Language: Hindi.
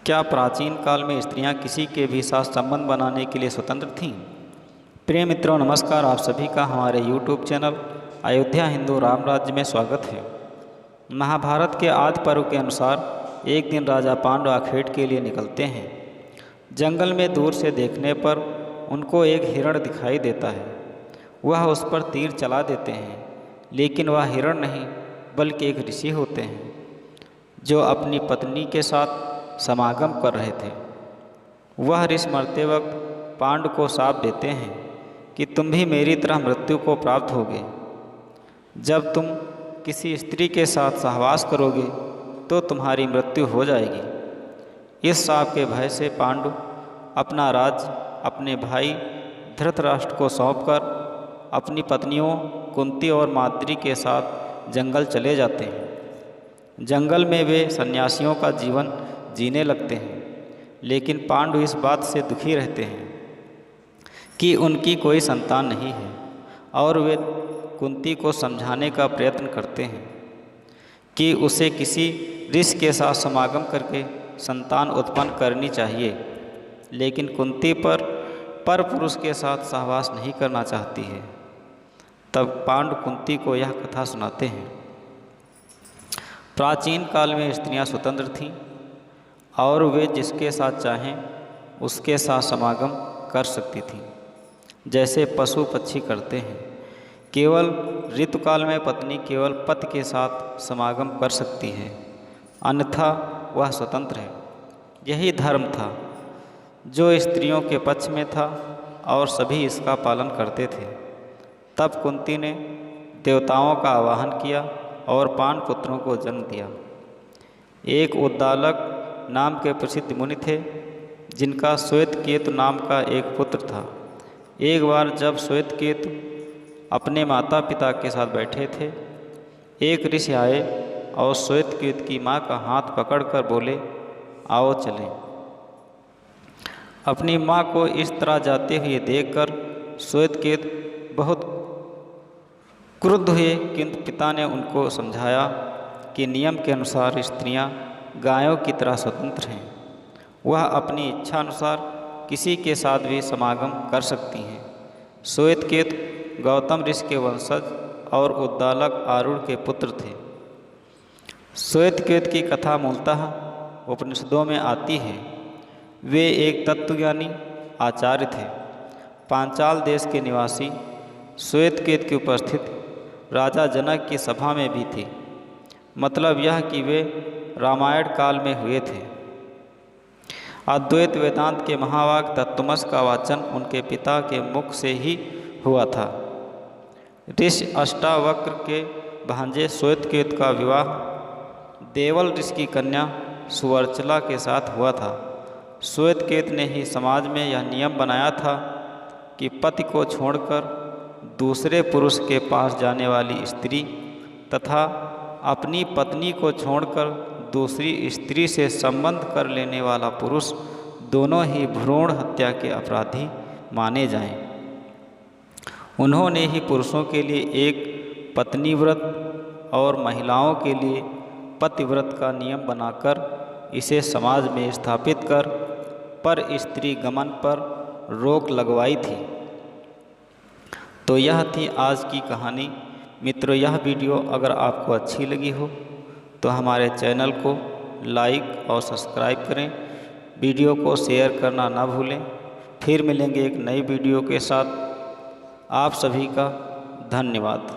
क्या प्राचीन काल में स्त्रियां किसी के भी साथ संबंध बनाने के लिए स्वतंत्र थीं? प्रिय मित्रों, नमस्कार। आप सभी का हमारे YouTube चैनल अयोध्या हिंदू राम राज्य में स्वागत है। महाभारत के आदि पर्व के अनुसार एक दिन राजा पांडु आखेट के लिए निकलते हैं। जंगल में दूर से देखने पर उनको एक हिरण दिखाई देता है। वह उस पर तीर चला देते हैं, लेकिन वह हिरण नहीं बल्कि एक ऋषि होते हैं जो अपनी पत्नी के साथ समागम कर रहे थे। वह ऋषि मरते वक्त पांडु को शाप देते हैं कि तुम भी मेरी तरह मृत्यु को प्राप्त होगे। जब तुम किसी स्त्री के साथ सहवास करोगे तो तुम्हारी मृत्यु हो जाएगी। इस शाप के भय से पांडु अपना राज्य अपने भाई धृतराष्ट्र को सौंपकर अपनी पत्नियों कुंती और माद्री के साथ जंगल चले जाते हैं। जंगल में वे सन्यासियों का जीवन जीने लगते हैं, लेकिन पांडु इस बात से दुखी रहते हैं कि उनकी कोई संतान नहीं है और वे कुंती को समझाने का प्रयत्न करते हैं कि उसे किसी ऋषि के साथ समागम करके संतान उत्पन्न करनी चाहिए, लेकिन कुंती पर पुरुष के साथ सहवास नहीं करना चाहती है। तब पांडु कुंती को यह कथा सुनाते हैं। प्राचीन काल में स्त्रियां स्वतंत्र थीं और वे जिसके साथ चाहें उसके साथ समागम कर सकती थीं, जैसे पशु पक्षी करते हैं। केवल ऋतुकाल में पत्नी केवल पति के साथ समागम कर सकती है, अन्यथा वह स्वतंत्र है। यही धर्म था जो स्त्रियों के पक्ष में था और सभी इसका पालन करते थे। तब कुंती ने देवताओं का आवाहन किया और पांडुपुत्रों को जन्म दिया। एक उद्दालक नाम के प्रसिद्ध मुनि थे जिनका श्वेतकेतु नाम का एक पुत्र था। एक बार जब श्वेतकेतु अपने माता पिता के साथ बैठे थे, एक ऋषि आए और श्वेतकेतु की माँ का हाथ पकड़कर बोले, आओ चलें। अपनी माँ को इस तरह जाते हुए देखकर श्वेतकेतु बहुत क्रुद्ध हुए, किंतु पिता ने उनको समझाया कि नियम के अनुसार स्त्रियां गायों की तरह स्वतंत्र हैं। वह अपनी इच्छा अनुसार किसी के साथ भी समागम कर सकती हैं। श्वेतकेतु गौतम ऋषि के वंशज और उद्दालक आरूढ़ के पुत्र थे। श्वेतकेतु की कथा मूलतः उपनिषदों में आती है। वे एक तत्वज्ञानी आचार्य थे। पांचाल देश के निवासी श्वेतकेतु की उपस्थिति राजा जनक की सभा में भी थी। मतलब यह कि वे रामायण काल में हुए थे। अद्वैत वेदांत के महावाक्य तत्त्वमसि का वाचन उनके पिता के मुख से ही हुआ था। ऋषि अष्टावक्र के भांजे श्वेतकेतु का विवाह देवल ऋषि की कन्या सुवर्चला के साथ हुआ था। श्वेतकेतु ने ही समाज में यह नियम बनाया था कि पति को छोड़कर दूसरे पुरुष के पास जाने वाली स्त्री तथा अपनी पत्नी को छोड़कर दूसरी स्त्री से संबंध कर लेने वाला पुरुष दोनों ही भ्रूण हत्या के अपराधी माने जाएं। उन्होंने ही पुरुषों के लिए एक पत्नी व्रत और महिलाओं के लिए पतिव्रत का नियम बनाकर इसे समाज में स्थापित कर पर स्त्री गमन पर रोक लगवाई थी। तो यह थी आज की कहानी। मित्रों, यह वीडियो अगर आपको अच्छी लगी हो तो हमारे चैनल को लाइक और सब्सक्राइब करें। वीडियो को शेयर करना ना भूलें। फिर मिलेंगे एक नई वीडियो के साथ। आप सभी का धन्यवाद।